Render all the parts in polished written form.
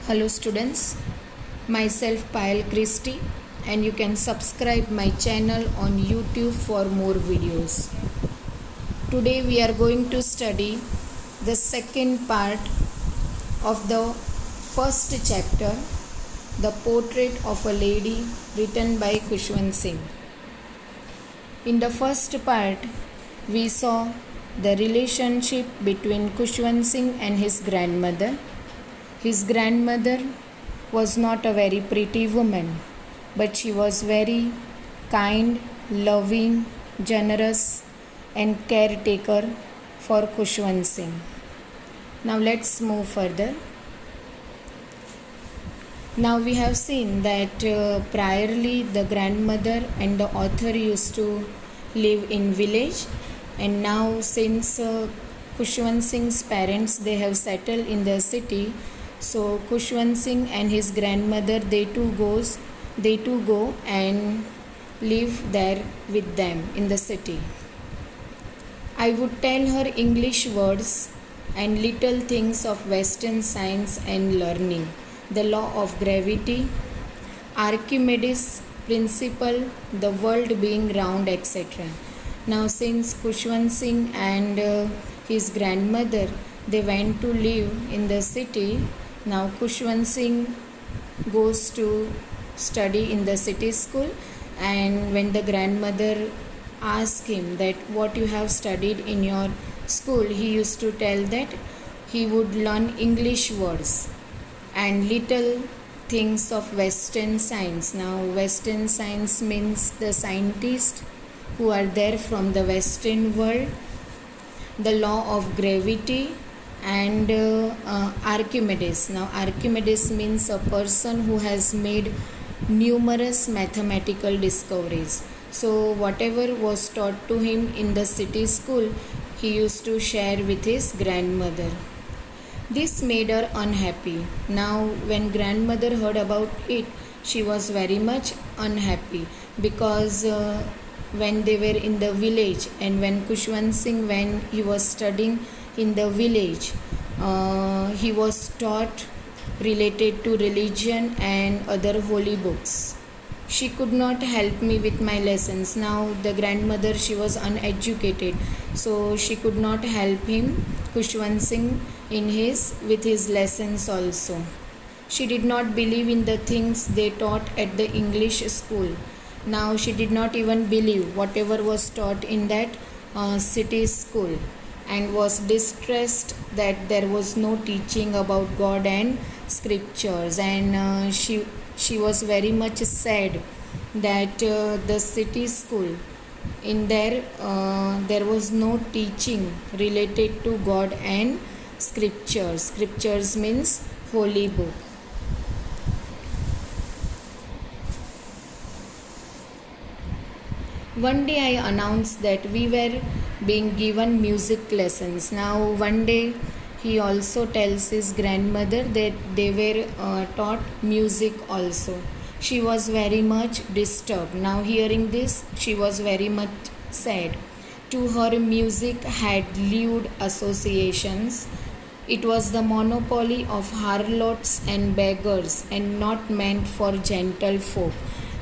Hello students, myself Payal Christie and you can subscribe my channel on YouTube for more videos. Today we are going to study the second part of the first chapter, The Portrait of a Lady, written by Khushwant Singh. In the first part, we saw the relationship between Khushwant Singh and his grandmother. His grandmother was not a very pretty woman, but she was very kind, loving, generous, and caretaker for Khushwant Singh. Now let's move further. Now we have seen that priorly the grandmother and the author used to live in village, and now since Khushwant Singh's parents they have settled in the city, so Khushwant Singh and his grandmother they too go and live there with them in the city. I would tell her English words and little things of Western science and learning, the law of gravity, Archimedes' principle, the world being round, etc. Now since Khushwant Singh and his grandmother they went to live in the city, now Khushwant Singh goes to study in the city school, and when the grandmother asked him that what you have studied in your school, he used to tell that he would learn English words and little things of Western science. Now Western science means the scientists who are there from the Western world, the law of gravity, and Archimedes. Now Archimedes means a person who has made numerous mathematical discoveries. So whatever was taught to him in the city school, he used to share with his grandmother. This made her unhappy. Now when grandmother heard about it, she was very much unhappy because when they were in the village, and when Khushwant Singh when he was studying in the village, he was taught related to religion and other holy books. She could not help me with my lessons. Now the grandmother, she was uneducated, so she could not help him, Khushwant Singh, with his lessons also. She did not believe in the things they taught at the English school. Now she did not even believe whatever was taught in that city school, and was distressed that there was no teaching about God and scriptures, and she was very much sad that the city school in there was no teaching related to God and scriptures. Scriptures means holy book. One day I announced that we were being given music lessons. Now one day he also tells his grandmother that they were taught music also. She was very much disturbed. Now hearing this, she was very much sad. To her, music had lewd associations. It was the monopoly of harlots and beggars and not meant for gentle folk.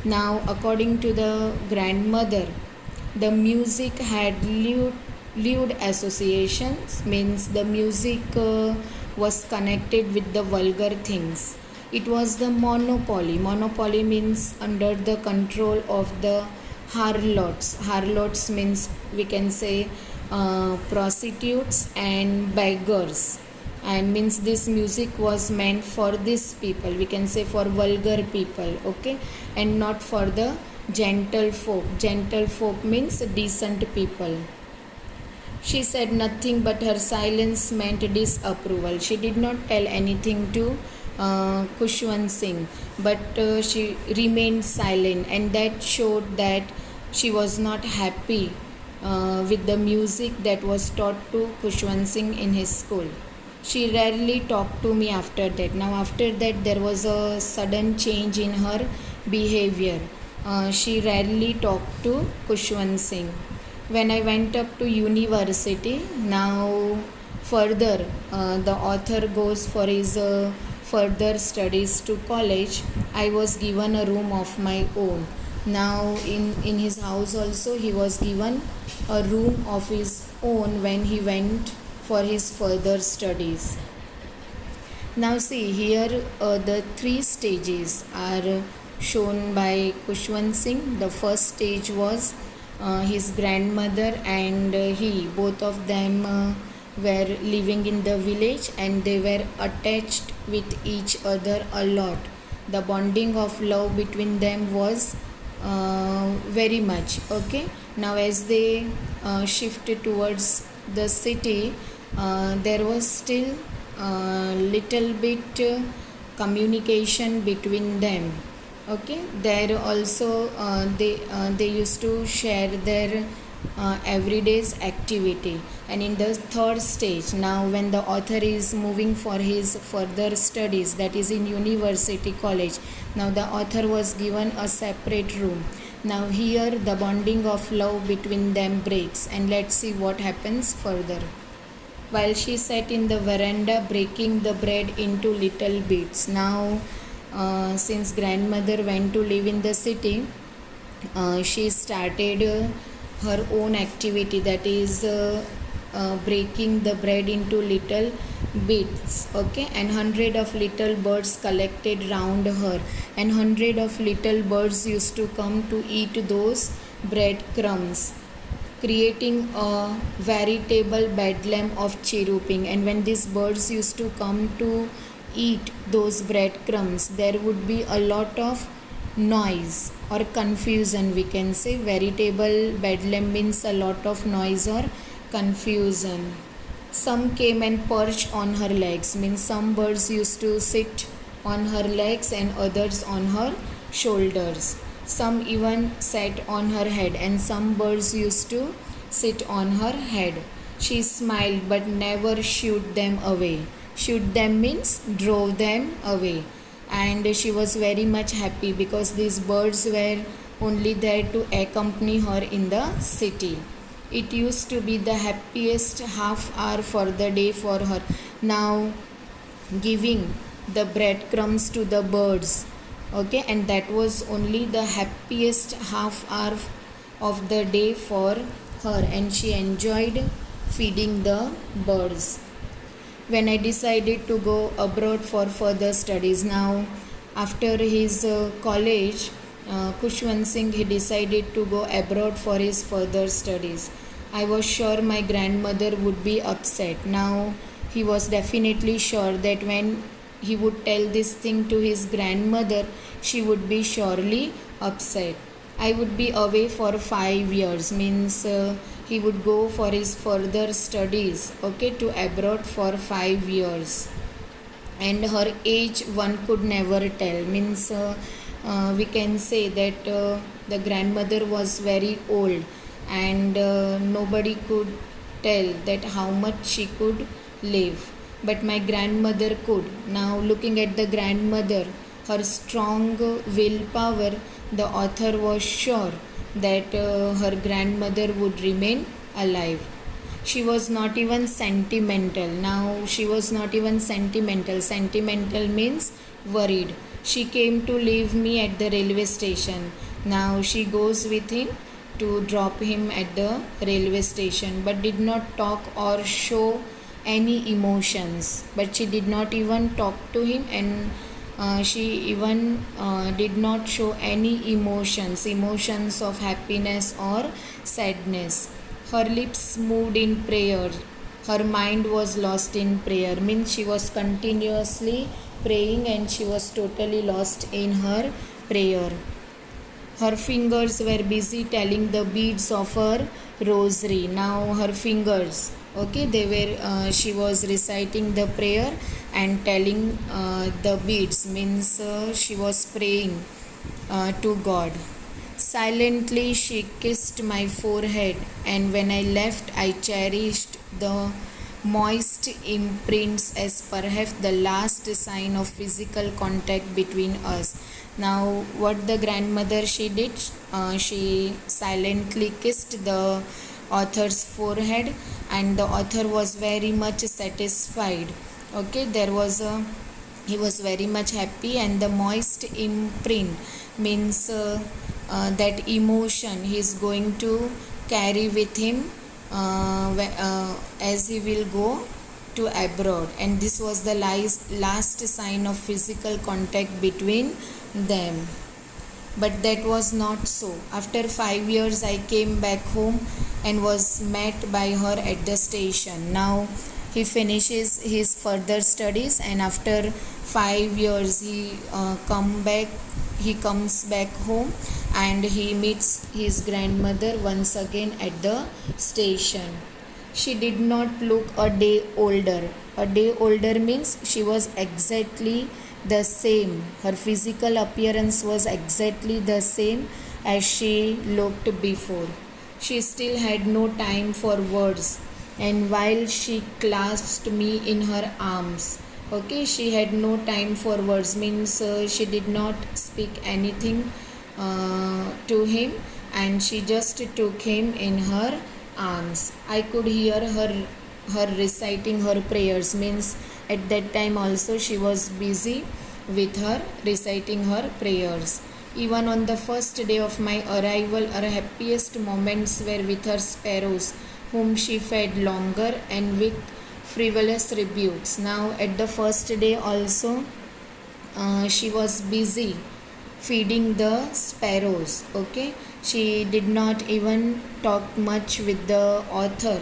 Now according to the grandmother, the music had lewd associations, means the music was connected with the vulgar things. It was the monopoly. Monopoly means under the control of the harlots. Harlots means we can say prostitutes and beggars, and means this music was meant for these people, we can say for vulgar people, okay, and not for the gentle folk. Gentle folk means decent people. She said nothing, but her silence meant disapproval. She did not tell anything to Khushwant Singh, but she remained silent, and that showed that she was not happy with the music that was taught to Khushwant Singh in his school. She rarely talked to me after that. Now after that there was a sudden change in her behavior. She rarely talked to Khushwant Singh. When I went up to university, now further the author goes for his further studies to college, I was given a room of my own. Now in his house also he was given a room of his own when he went for his further studies. Now see here the three stages are shown by Khushwant Singh. The first stage was his grandmother and he, both of them were living in the village and they were attached with each other a lot. The bonding of love between them was very much. Okay, now as they shifted towards the city, there was still little bit communication between them. Okay, there also they used to share their everyday's activity. And in the third stage, now when the author is moving for his further studies, that is in university college, now the author was given a separate room. Now here the bonding of love between them breaks, and let's see what happens further. While she sat in the veranda breaking the bread into little bits. Now since grandmother went to live in the city, she started her own activity, that is breaking the bread into little bits. Okay, and hundred of little birds collected round her, and hundred of little birds used to come to eat those bread crumbs, creating a veritable bedlam of chirruping. And when these birds used to come to eat those breadcrumbs, there would be a lot of noise or confusion, we can say. Veritable bedlam means a lot of noise or confusion. Some came and perched on her legs, means some birds used to sit on her legs and others on her shoulders. Some even sat on her head, and some birds used to sit on her head. She smiled but never shooed them away. Shoot them means drove them away. And she was very much happy because these birds were only there to accompany her in the city. It used to be the happiest half hour for the day for her. Now giving the breadcrumbs to the birds, okay, and that was only the happiest half hour of the day for her, and she enjoyed feeding the birds. When I decided to go abroad for further studies, now after his college, Khushwant Singh, he decided to go abroad for his further studies. I was sure my grandmother would be upset. Now he was definitely sure that when he would tell this thing to his grandmother, she would be surely upset. I would be away for 5 years, means he would go for his further studies, okay, to abroad for 5 years. And her age one could never tell, means we can say that the grandmother was very old, and nobody could tell that how much she could live, but my grandmother could. Now looking at the grandmother, her strong willpower, the author was sure that her grandmother would remain alive. She was not even sentimental. Now she was not even sentimental. Sentimental means worried. She came to leave me at the railway station. Now she goes with him to drop him at the railway station, but did not talk or show any emotions. But she did not even talk to him, and she even did not show any emotions of happiness or sadness. Her lips moved in prayer. Her mind was lost in prayer, means she was continuously praying and she was totally lost in her prayer. Her fingers were busy telling the beads of her rosary. Now her fingers, okay, they were she was reciting the prayer and telling the beads, means she was praying to God. Silently she kissed my forehead, and when I left I cherished the moist imprints as perhaps the last sign of physical contact between us. Now what the grandmother she did, she silently kissed the author's forehead, and the author was very much satisfied. Okay, there was a He was very much happy, and the moist imprint means that emotion he is going to carry with him as he will go to abroad. And this was the last sign of physical contact between them. But that was not so. After 5 years, I came back home and was met by her at the station. Now he finishes his further studies, and after 5 years, he comes back home, and he meets his grandmother once again at the station. She did not look a day older. A day older means she was exactly the same. Her physical appearance was exactly the same as she looked before. She still had no time for words, and while she clasped me in her arms, okay, she had no time for words means she did not speak anything to him, and she just took him in her arms. I could hear her reciting her prayers means at that time also she was busy with her reciting her prayers. Even on the first day of my arrival, her happiest moments were with her sparrows, whom she fed longer and with frivolous rebukes. Now, at the first day also, she was busy feeding the sparrows. Okay, she did not even talk much with the author,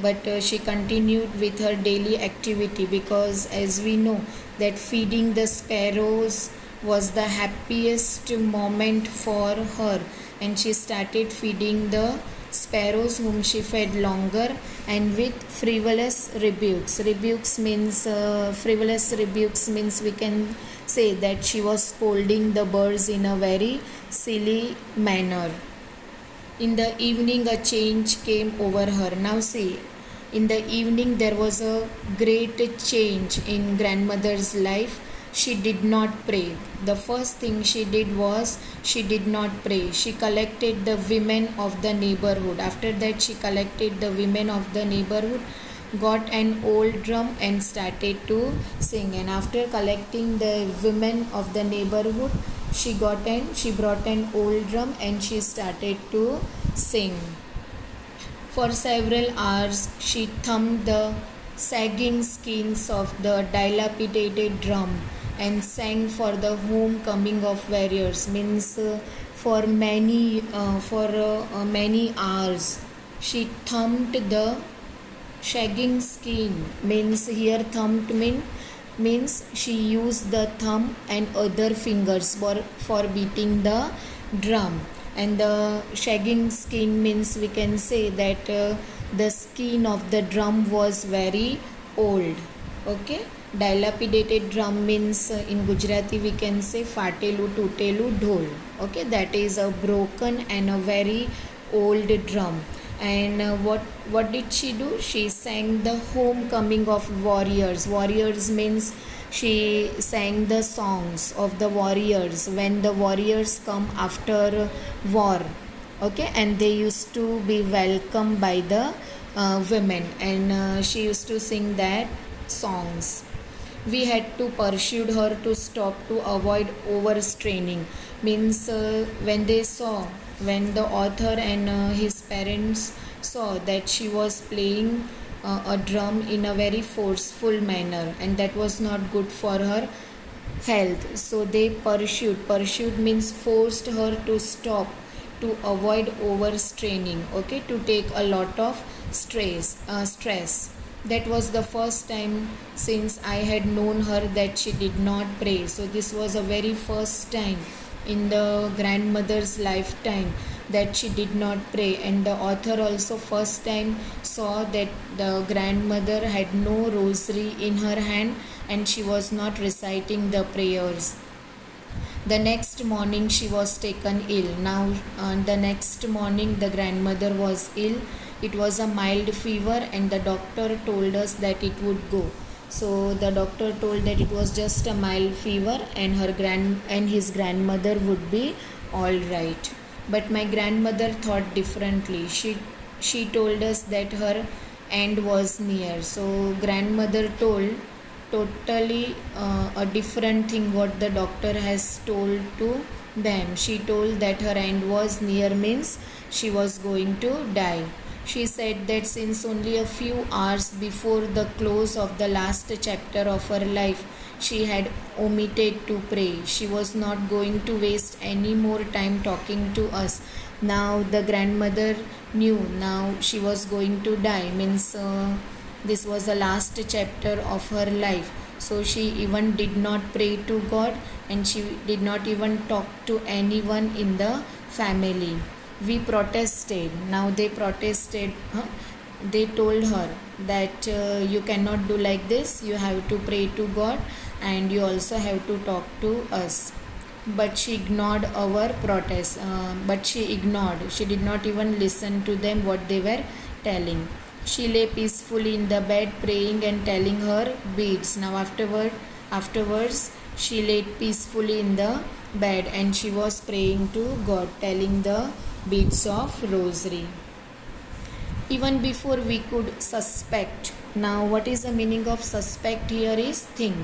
but she continued with her daily activity, because as we know that feeding the sparrows was the happiest moment for her, and she started feeding the sparrows whom she fed longer and with frivolous rebukes. Frivolous rebukes means we can say that she was scolding the birds in a very silly manner. In the evening, a change came over her. Now, see, in the evening, there was a great change in grandmother's life. She did not pray. The first thing she did was she did not pray. She collected the women of the neighborhood. After that, she collected the women of the neighborhood, got an old drum, and started to sing. And after collecting the women of the neighborhood, she brought an old drum, and she started to sing. For several hours she thumped the sagging skins of the dilapidated drum and sang for the homecoming of warriors. Means for many hours she thumped the shagging skin. Means here thumped means she used the thumb and other fingers for beating the drum. And the shagging skin means we can say that the skin of the drum was very old. Okay, dilapidated drum means in Gujarati we can say fatelu tutelu dhol. Okay, that is a broken and a very old drum. And what did she do? She sang the homecoming of warriors. Warriors means she sang the songs of the warriors when the warriors come after war. Okay, and they used to be welcomed by the women, and she used to sing that songs. We had to pursue her to stop to avoid overstraining. Means when the author and his parents saw that she was playing a drum in a very forceful manner, and that was not good for her health, so they pursued means forced her to stop to avoid overstraining. Okay, to take a lot of stress. That was the first time since I had known her that she did not pray. So this was a very first time in the grandmother's lifetime that she did not pray. And the author also first time saw that the grandmother had no rosary in her hand and she was not reciting the prayers. The next morning she was taken ill. Now the next morning the grandmother was ill. It was a mild fever, and the doctor told us that it would go. So the doctor told that it was just a mild fever and his grandmother would be all right. But my grandmother thought differently. She told us that her end was near. So grandmother told totally a different thing what the doctor has told to them. She told that her end was near, means she was going to die. She said that since only a few hours before the close of the last chapter of her life, she had omitted to pray. She was not going to waste any more time talking to us. Now the grandmother knew now she was going to die, means this was the last chapter of her life. So she even did not pray to God, and she did not even talk to anyone in the family. We protested. Now they protested. They told her that you cannot do like this. You have to pray to God, and you also have to talk to us. But she ignored our protest. She did not even listen to them what they were telling. She lay peacefully in the bed, praying and telling her beads. Now afterwards, she lay peacefully in the bed and she was praying to God, telling the beads of rosary. Even before we could suspect. Now, what is the meaning of suspect here is think.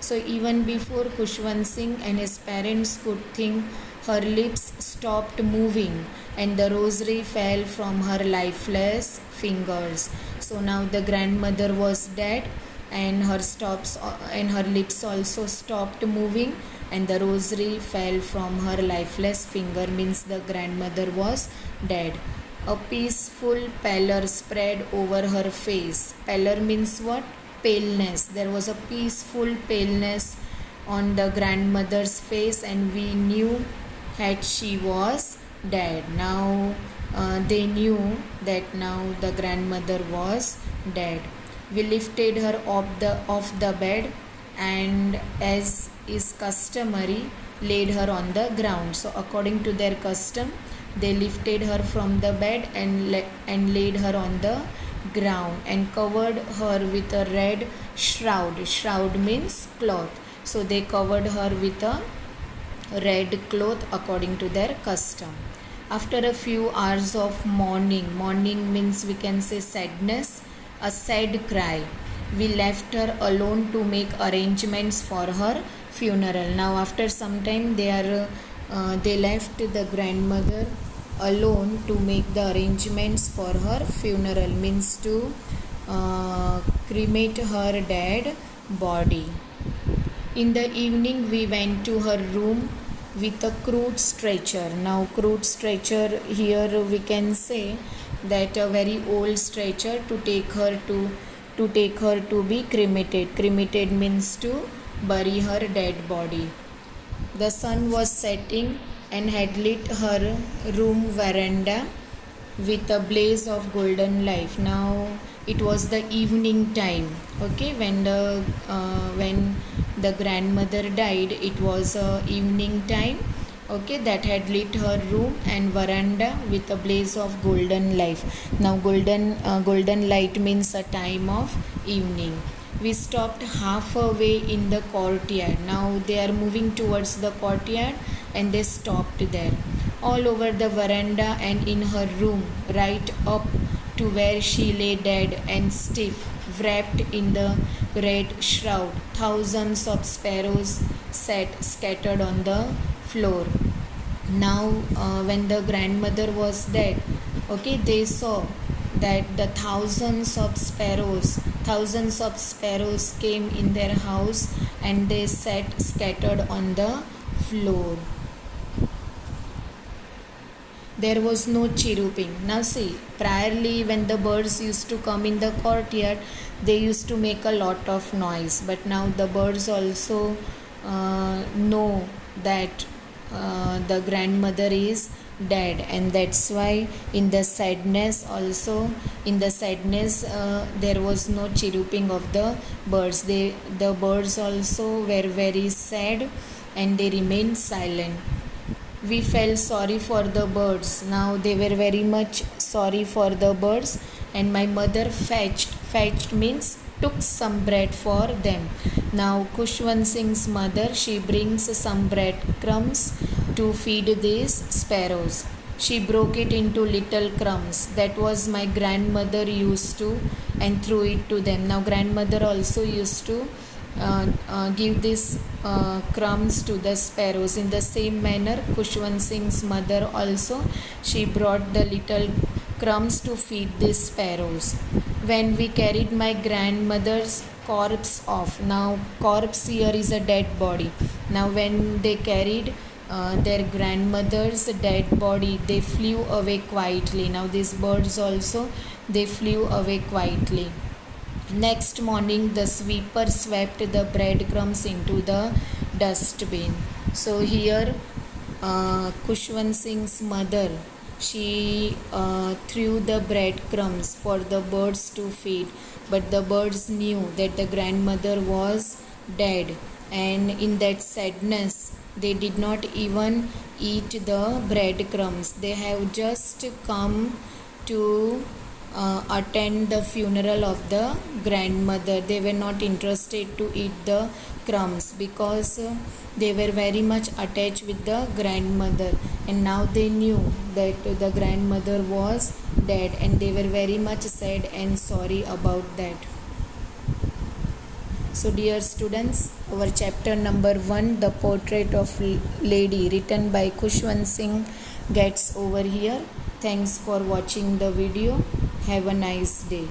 So, even before Khushwant Singh and his parents could think, her lips stopped moving and the rosary fell from her lifeless fingers. So now the grandmother was dead, and her lips also stopped moving, and the rosary fell from her lifeless finger, means the grandmother was dead. A peaceful pallor spread over her face. Pallor means what? Paleness. There was a peaceful paleness on the grandmother's face, and we knew that she was dead. Now they knew that now the grandmother was dead. We lifted her off the bed, and as is customary, laid her on the ground. So according to their custom, they lifted her from the bed and laid her on the ground and covered her with a red shroud. Shroud means cloth. So they covered her with a red cloth according to their custom. After a few hours of mourning means we can say sadness, a sad cry, we left her alone to make arrangements for her funeral. Now after some time they left the grandmother alone to make the arrangements for her funeral, means to cremate her dead body. In the evening we went to her room with a crude stretcher. Now crude stretcher, here we can say that a very old stretcher to take her to be cremated. Cremated means to bury her dead body. The sun was setting and had lit her room veranda with a blaze of golden light. Now it was the evening time. Okay, when the grandmother died, it was evening time. Okay, that had lit her room and veranda with a blaze of golden light. Now golden light means a time of evening. We stopped halfway in the courtyard. Now they are moving towards the courtyard and they stopped there. All over the veranda and in her room, right up to where she lay dead and stiff, wrapped in the red shroud, thousands of sparrows sat scattered on the floor. Now when the grandmother was dead, okay, they saw that the thousands of sparrows came in their house and they sat scattered on the floor. There was no chirruping. Now see, priorly when the birds used to come in the courtyard, they used to make a lot of noise. But now the birds also know that the grandmother is dead, and that's why in the sadness there was no chirruping of the birds. The birds also were very sad and they remained silent. We felt sorry for the birds. Now they were very much sorry for the birds, and my mother fetched means took some bread for them. Now Khushwant Singh's mother, she brings some bread crumbs to feed these sparrows. She broke it into little crumbs. That was my grandmother used to, and threw it to them. Now grandmother also used to give these crumbs to the sparrows. In the same manner, Khushwant Singh's mother also, she brought the little crumbs to feed these sparrows. When we carried my grandmother's corpse off, now corpse here is a dead body. Now when they carried their grandmother's dead body, they flew away quietly. Now these birds also, they flew away quietly. Next morning, the sweeper swept the breadcrumbs into the dustbin. So here, Khushwant Singh's mother, she threw the breadcrumbs for the birds to feed, but the birds knew that the grandmother was dead, and in that sadness, they did not even eat the breadcrumbs. They have just come to attend the funeral of the grandmother. They were not interested to eat the crumbs because they were very much attached with the grandmother, and now they knew that the grandmother was dead, and they were very much sad and sorry about that. So dear students, our chapter number 1, the portrait of lady, written by Khushwant Singh, gets over here. Thanks for watching the video. Have a nice day.